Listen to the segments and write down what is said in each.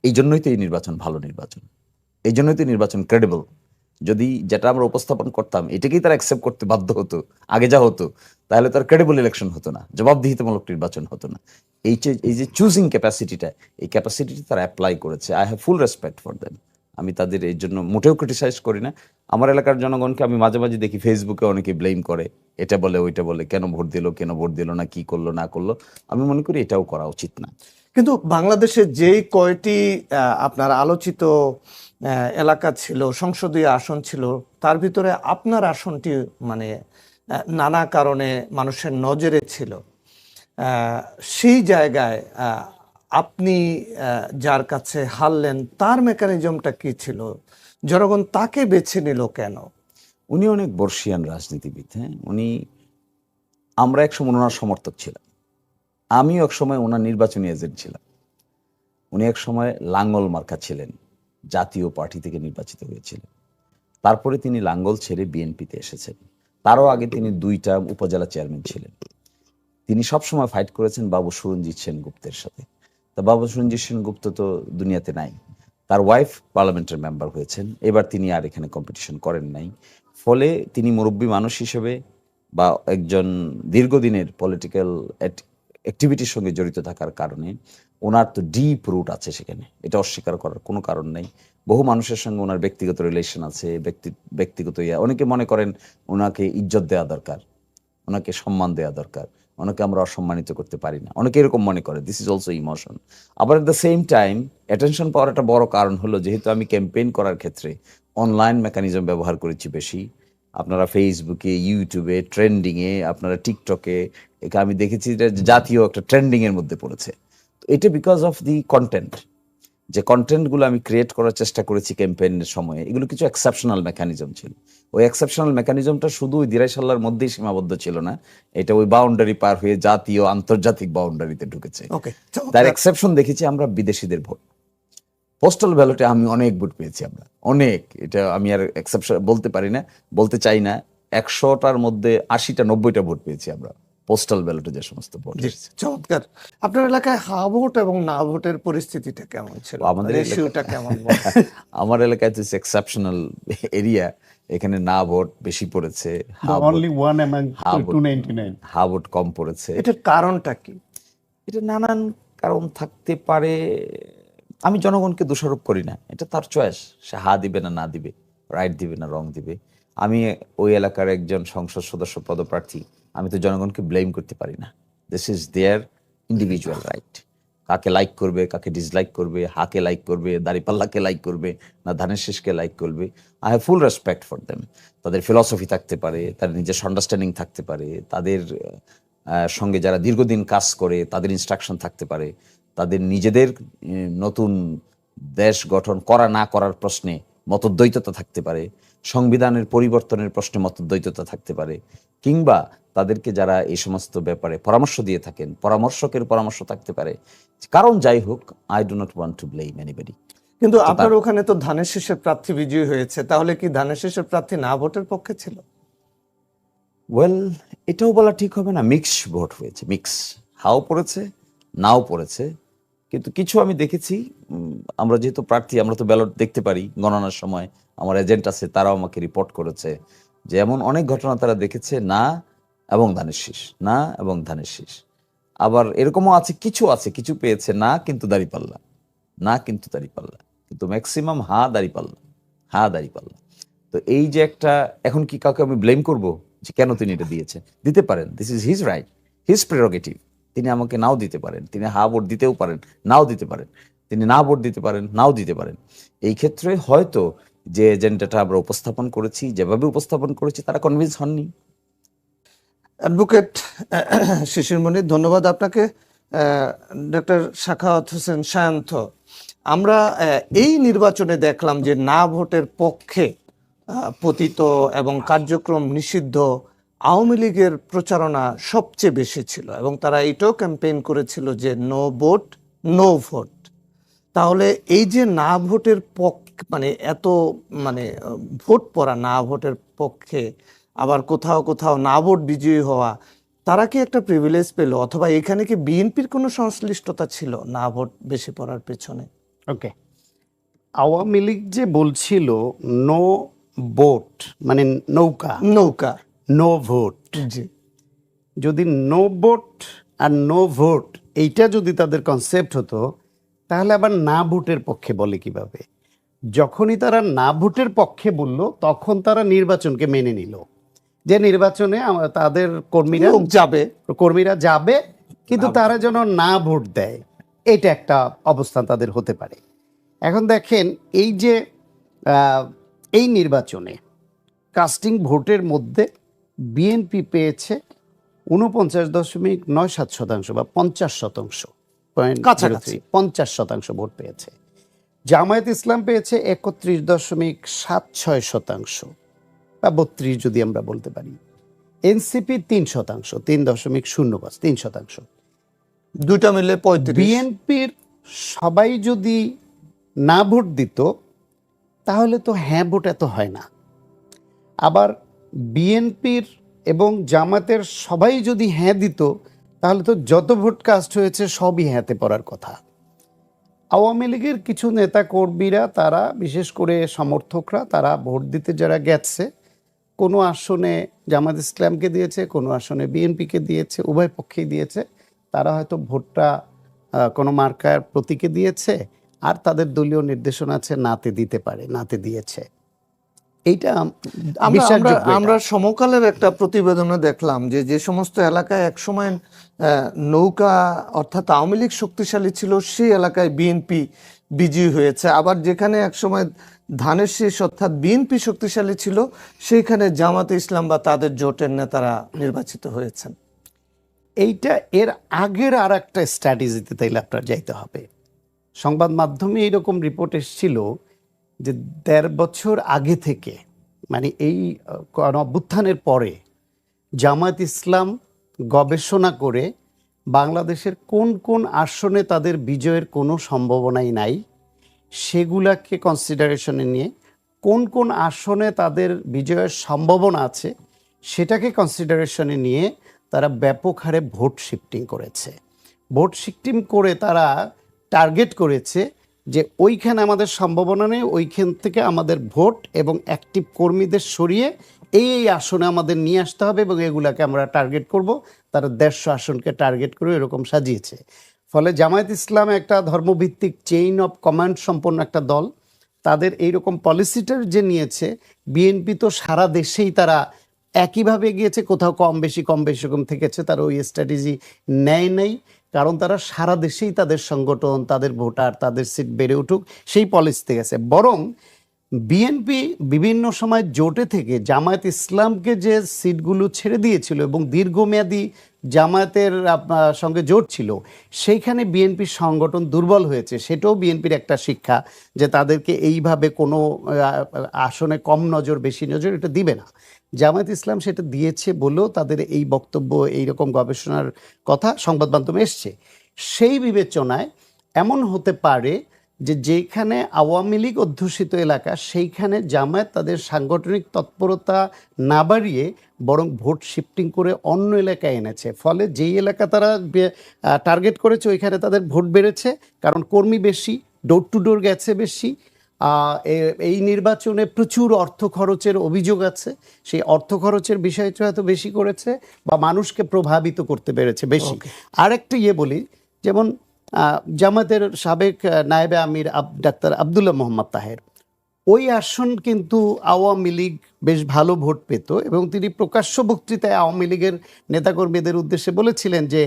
এই জন্যই তো এই নির্বাচন ভালো নির্বাচন, এই জন্যই তো নির্বাচন ক্রেডিবল। যদি যেটা আমরা উপস্থাপন করতাম এটাকেই তারা অ্যাকসেপ্ট করতে বাধ্য হতো, আগে যা হতো, তাহলে তার ক্রেডিবল ইলেকশন হতো না, জবাবদিহিতামূলক নির্বাচন হতো না। এই যে চুজিং ক্যাপাসিটিটা, এই ক্যাপাসিটিটা তারা অ্যাপ্লাই করেছে। I have full respect for them. আমি তাদের এই জন্য মোটেও ক্রিটিসাইজ করি না। আমার এলাকার জনগণকে আমি মাঝে মাঝে দেখি ফেসবুকে অনেকে ব্লেম করে, এটা বলে ওইটা বলে, কেন ভোট দিল না, কি করলো না করলো। আমি মনে করি এটাও করা উচিত না। কিন্তু বাংলাদেশে যেই কয়টি আপনার আলোচিত এলাকা ছিল, সংসদীয় আসন ছিল, তার ভিতরে আপনার আসনটি মানে নানা কারণে মানুষের নজরে ছিল। সেই জায়গায় আপনি যার কাছে হারলেন তার মেকানিজমটা কি ছিল? জনগণ তাকে বেছে নিল কেন? উনি অনেক বর্ষিয়ান রাজনীতিবিদ। হ্যাঁ, আমরা একসময় ওনার সমর্থক ছিলাম। আমিও একসময় ওনার নির্বাচনী এজেন্ট ছিলাম। উনি একসময় লাঙ্গল মার্কা ছিলেন, জাতীয় পার্টি থেকে নির্বাচিত হয়েছিলেন। তারপরে তিনি লাঙ্গল ছেড়ে বিএনপিতে এসেছেন। তারও আগে তিনি 2টা উপজেলা চেয়ারম্যান ছিলেন। তিনি সবসময় ফাইট করেছেন বাবু সুরঞ্জিত সেনগুপ্তের সাথে। তা বাবু সুরঞ্জিত সেনগুপ্ত তো দুনিয়াতে নাই। তার ওয়াইফ পার্লামেন্টের মেম্বার হয়েছেন। এবার তিনি আর এখানে কম্পিটিশন করেন নাই। ফলে তিনি মুরব্বী মানুষ হিসেবে বা একজন দীর্ঘদিনের পলিটিক্যাল অ্যাক্টিভিটির সঙ্গে জড়িত থাকার কারণে ওনার তো ডিপ রুট আছে সেখানে, এটা অস্বীকার করার কোনো কারণ নেই। বহু মানুষের সঙ্গে ওনার ব্যক্তিগত রিলেশন আছে, ব্যক্তিগত অনেকে মনে করেন ওনাকে ইজ্জত দেওয়া দরকার, ওনাকে সম্মান দেওয়া দরকার, ওনাকে আমরা অসম্মানিত করতে পারি না, অনেকে এরকম মনে করে। This is also emotion. আবার at the same time attention পাওয়ার একটা বড় কারণ হলো যেহেতু আমি ক্যাম্পেইন করার ক্ষেত্রে অনলাইন মেকানিজম ব্যবহার করেছি বেশি। আপনারা ফেসবুকে, ইউটিউবে, ট্রেন্ডিংয়ে, আপনারা টিকটকে, এটা আমি দেখেছি যে জাতীয় একটা ট্রেন্ডিংয়ের মধ্যে পড়েছে। তো এটা বিকজ অফ দি কন্টেন্ট, যে কন্টেন্টগুলো আমি ক্রিয়েট করার চেষ্টা করেছি ক্যাম্পেইনের সময়ে, এগুলো কিছু এক্সেপশনাল মেকানিজম ছিল। ওই এক্সেপশনাল মেকানিজমটা শুধু ওই দিরাইশাল্লার মধ্যেই সীমাবদ্ধ ছিল না, এটা ওই বাউন্ডারি পার হয়ে জাতীয় আন্তর্জাতিক বাউন্ডারিতে ঢুকেছে। তার এক্সেপশন দেখেছি আমরা বিদেশিদের ভোট। পোস্টাল ব্যালটে আমি অনেক ভোট পেয়েছি, আমরা অনেক, এটা আমি আর এক্সেপশন বলতে পারি না, বলতে চাই না। 100টার মধ্যে 80টা 90টা ভোট পেয়েছি আমরা পোস্টাল ব্যালটে যে সমস্ত ভোট। চমৎকার। আপনার এলাকায় হা ভোট এবং না ভোটের পরিস্থিতিটা কেমন ছিল? আমাদের রেশিওটা কেমন? আমার এলাকায় তো এক্সেপশনাল এরিয়া, এখানে না ভোট বেশি পড়েছে, হা ভোট কম পড়েছে। এটার কারণটা কি? এটা নানান কারণ থাকতে পারে, আমি জনগণকে দোষারোপ করি না, এটা তার চয়েস, সে হা দিবে না না দিবে, রাইট দিবে না রং দিবে। আমি ওই এলাকার একজন সংসদ সদস্য পদপ্রার্থী, আমি তো জনগণকে ব্লেম করতে পারি না। This is there individual right. কাকে লাইক করবে, কাকে ডিসলাইক করবে, হাকে লাইক করবে, দাড়িপাল্লাকে লাইক করবে, না ধানের শীষকে লাইক করবে, I have full respect for them. তাদের ফিলসফি থাকতে পারে, তাদের নিজস্ব আন্ডারস্ট্যান্ডিং থাকতে পারে, তাদের সঙ্গে যারা দীর্ঘদিন কাজ করে তাদের ইনস্ট্রাকশন থাকতে পারে, তাদের নিজেদের নতুন দেশ গঠন করা না করার প্রশ্নে মতদ্বৈততা থাকতে পারে, সংবিধানের পরিবর্তনের প্রশ্নে মতদ্বৈততা থাকতে পারে, কিংবা তাদেরকে যারা এই সমস্ত ব্যাপারে পরামর্শ দিয়ে থাকেন পরামর্শকের পরামর্শ থাকতে পারে। কারণ যাই হোক, I do not want to blame anybody. কিন্তু আপনার ওখানে তো ধানের শীষের প্রার্থী বিজয়ী হয়েছে, তাহলে কি ধানের শীষের প্রার্থী না ভোটের পক্ষে ছিল? ওয়েল, এটাও বলা ঠিক হবে না, মিক্স ভোট হয়েছে, মিক্স, হাও পড়েছে নাও পড়েছে। কিন্তু কিছু আমি দেখেছি, আমরা যেহেতু প্রার্থী, আমরা তো ব্যালট দেখতে পারি গণনার সময়, আমার এজেন্ট আছে, তারাও আমাকে রিপোর্ট করেছে যে এমন অনেক ঘটনা তারা দেখেছে, না এবং ধানের শীষ, না এবং ধানের শীষ। আবার এরকমও আছে, কিছু পেয়েছে না কিন্তু দাঁড়িপাল্লা, না কিন্তু দাঁড়িপাল্লা, কিন্তু ম্যাক্সিমাম হা দাঁড়িপাল্লা, হা দাঁড়িপাল্লা। তো এই যে একটা, এখন কি কাউকে আমি ব্লেম করব যে কেন তিনি এটা দিয়েছেন? দিতে পারেন, this is his right, his prerogative. তিনি আমাকে নাও দিতে পারেন, তিনি হা ভোট দিতেও পারেন, নাও দিতে পারেন, তিনি না ভোট দিতে পারেন, নাও দিতে পারেন। এই ক্ষেত্রে হয়তো যে এজেন্ডাটা আমরা উপস্থাপন করেছি, যেভাবে উপস্থাপন করেছি, তারা কনভিন্স হননি। অ্যাডভোকেট শিশির মনির, ধন্যবাদ আপনাকে। ডক্টর সাখাওয়াত হোসেন সায়ন্ত, আমরা এই নির্বাচনে দেখলাম যে না ভোটের পক্ষে পতিত এবং কার্যক্রম নিষিদ্ধ আওয়ামী লীগের প্রচারণা সবচেয়ে বেশি ছিল, এবং তারা এটাও ক্যাম্পেইন করেছিল যে নো ভোট নো ভোট। তাহলে এই যে না ভোটের পক্ষে, মানে এত মানে ভোট পড়া না ভোটের পক্ষে, আবার কোথাও কোথাও না ভোট বিজয়ী হওয়া, তারা কি একটা প্রিভিলেজ পেল, অথবা এখানে কি বিএনপির কোনো সংশ্লিষ্টতা ছিল না ভোট বেশি পড়ার পেছনে? ওকে, আওয়ামী লীগ যে বলছিল নো বোট মানে নৌকা, নৌকা, নো ভোট, জি, যদি নো বোট আর নো ভোট এইটা যদি তাদের কনসেপ্ট হতো, তাহলে আবার না ভোটের পক্ষে বলে কিভাবে? যখনই তারা না ভোটের পক্ষে বলল, তখন তারা নির্বাচনকে মেনে নিল, যে নির্বাচনে তাদের লোক যাবে, কর্মীরা যাবে, কিন্তু তারা যেন না ভোট দেয়, এটা একটা অবস্থান তাদের হতে পারে। এখন দেখেন, এই যে এই নির্বাচনে কাস্টিং ভোটের মধ্যে বিএনপি পেয়েছে 49.97% বা 50%, কাছাকাছি। 50% ভোট পেয়েছে। জামায়াত ইসলাম পেয়েছে 31.76% বা 32 যদি আমরা বলতে পারি। এনসিপি 3%, 3.05, 3%। দুইটা মিলে 35। বিএনপির সবাই যদি না ভোট দিত, তাহলে তো হ্যাঁ ভোট এত হয় না। আবার বিএনপির এবং জামাতের সবাই যদি হ্যাঁ দিত, তাহলে তো যত ভোট কাস্ট হয়েছে সবই হ্যাঁতে পড়ার কথা। আওয়ামী লীগের কিছু নেতা কর্মীরা, তারা বিশেষ করে সমর্থকরা, তারা ভোট দিতে যারা গেছে, কোনো আসনে জামাত ইসলামকে দিয়েছে, কোনো আসনে বিএনপিকে দিয়েছে, উভয় পক্ষেই দিয়েছে। তারা হয়তো ভোটটা কোনো মার্কার প্রতীকে দিয়েছে, আর তাদের দলীয় নির্দেশনা আছে নাতে দিতে পারে, নাতে দিয়েছে। এইটা বিশ্বাসযোগ্য। আমরা সমকালের একটা প্রতিবেদনে দেখলাম যে যে সমস্ত এলাকায় একসময় নৌকা অর্থাৎ আওয়ামী লীগ শক্তিশালী ছিল, সেই এলাকায় বিএনপি বিজয়ী হয়েছে। আবার যেখানে একসময় ধানের শীষ অর্থাৎ বিএনপি শক্তিশালী ছিল, সেইখানে জামাতে ইসলাম বা তাদের জোটের নেতারা নির্বাচিত হয়েছেন। এইটা এর আগের আর একটা স্ট্র্যাটেজিতে তাইলে আপনার যাইতে হবে। সংবাদ মাধ্যমে এইরকম রিপোর্ট এসেছিল যে ১.৫ বছর আগে থেকে, মানে এই অভ্যুত্থানের পরে জামায়াত ইসলাম গবেষণা করে বাংলাদেশের কোন কোন আসনে তাদের বিজয়ের কোনো সম্ভাবনাই নাই, সেগুলাকে কনসিডারেশনে নিয়ে কোন কোন আসনে তাদের বিজয়ের সম্ভাবনা আছে সেটাকে কনসিডারেশনে নিয়ে তারা ব্যাপক হারে ভোট শিফটিং করেছে। ভোট শিফটিং করে তারা টার্গেট করেছে যে ওইখানে আমাদের সম্ভাবনা নেই, ওইখান থেকে আমাদের ভোট এবং অ্যাক্টিভ কর্মীদের সরিয়ে এই এই আসনে আমাদের নিয়ে আসতে হবে এবং এগুলাকে আমরা টার্গেট করব। তারা 150 আসনকে টার্গেট করে এরকম সাজিয়েছে। ফলে জামায়াত ইসলাম একটা ধর্মভিত্তিক চেইন অফ কমান্ড সম্পন্ন একটা দল, তাদের এইরকম পলিসিটার যে নিয়েছে। বিএনপি তো সারা দেশেই তারা একইভাবে গিয়েছে, কোথাও কম বেশি কম থেকেছে, তারা ওই স্ট্র্যাটেজি নেয় নাই, কারণ তারা সারা দেশেই তাদের সংগঠন, তাদের ভোটার, তাদের সিট বেড়ে উঠুক সেই পলিসিতে গেছে। বরং বিএনপি বিভিন্ন সময় জোটে থেকে জামায়াত ইসলামকে যে সিটগুলো ছেড়ে দিয়েছিল এবং দীর্ঘমেয়াদী জামায়াতের সঙ্গে জোট ছিল, সেইখানে বিএনপির সংগঠন দুর্বল হয়েছে। সেটাও বিএনপির একটা শিক্ষা যে তাদেরকে এইভাবে কোনো আসনে কম নজর বেশি নজর এটা দিবে না। জামায়াত ইসলাম সেটা দিয়েছে বলেও তাদের এই বক্তব্য, এইরকম গবেষণার কথা সংবাদ মাধ্যমে এসছে। সেই বিবেচনায় এমন হতে পারে যে যেখানে আওয়ামী লীগ অধ্যুষিত এলাকা, সেইখানে জামায়াত তাদের সাংগঠনিক তৎপরতা না বাড়িয়ে বরং ভোট শিফটিং করে অন্য এলাকায় এনেছে। ফলে যেই এলাকা তারা টার্গেট করেছে ওইখানে তাদের ভোট বেড়েছে, কারণ কর্মী বেশি, ডোর টু ডোর গেছে বেশি। এই নির্বাচনে প্রচুর অর্থ খরচের অভিযোগ আছে, সেই অর্থ খরচের বিষয়টা হয়তো বেশি করেছে বা মানুষকে প্রভাবিত করতে পেরেছে বেশি। আরেকটা বলি, যেমন জামাতের সাবেক নায়েবে আমির ডাক্তার আবদুল্লাহ মোহাম্মদ তাহের, ওই আসন কিন্তু আওয়ামী লীগ বেশ ভালো ভোট পেত এবং তিনি প্রকাশ্য বক্তৃতায় আওয়ামী লীগের নেতাকর্মীদের উদ্দেশ্যে বলেছিলেন যে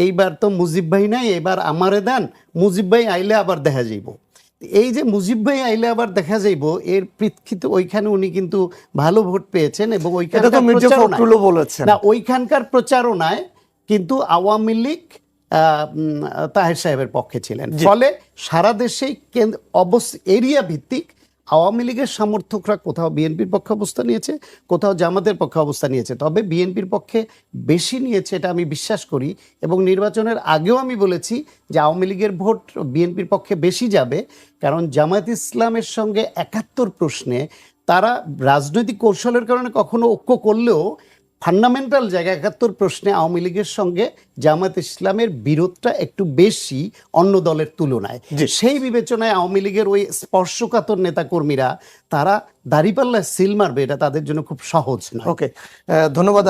এইবার তো মুজিব ভাই নাই, এবার আমারে দেন, মুজিব ভাই আইলে আবার দেখা যাইব। এই যে মুজিব ভাই আইলে আবার দেখা যাইব, এর প্রেক্ষিতে ওইখানে উনি কিন্তু ভালো ভোট পেয়েছেন এবং ওইখানকার প্রচারণায় কিন্তু আওয়ামী লীগ তাহের সাহেবের পক্ষে ছিলেন। ফলে সারা দেশেই এরিয়া ভিত্তিক আওয়ামী লীগের সমর্থকরা কোথাও বিএনপির পক্ষে অবস্থান নিয়েছে, কোথাও জামাতের পক্ষে অবস্থান নিয়েছে। তবে বিএনপির পক্ষে বেশি নিয়েছে এটা আমি বিশ্বাস করি, এবং নির্বাচনের আগেও আমি বলেছি যে আওয়ামী লীগের ভোট বিএনপির পক্ষে বেশি যাবে, কারণ জামায়াত ইসলামের সঙ্গে ৭১ প্রশ্নে তারা রাজনৈতিক কৌশলের কারণে কখনো ঐক্য করলেও ফান্ডামেন্টাল জায়গা ৭১ প্রশ্নে আওয়ামী লীগের সঙ্গে জামায়াত ইসলামের বিরোধটা একটু বেশি অন্য দলের তুলনায়। সেই বিবেচনায় আওয়ামী লীগের ওই স্পর্শকাতর নেতাকর্মীরা তারা দাঁড়িপাল্লায় সিল মারবে, এটা তাদের জন্য খুব সহজ নয়। ওকে, ধন্যবাদ।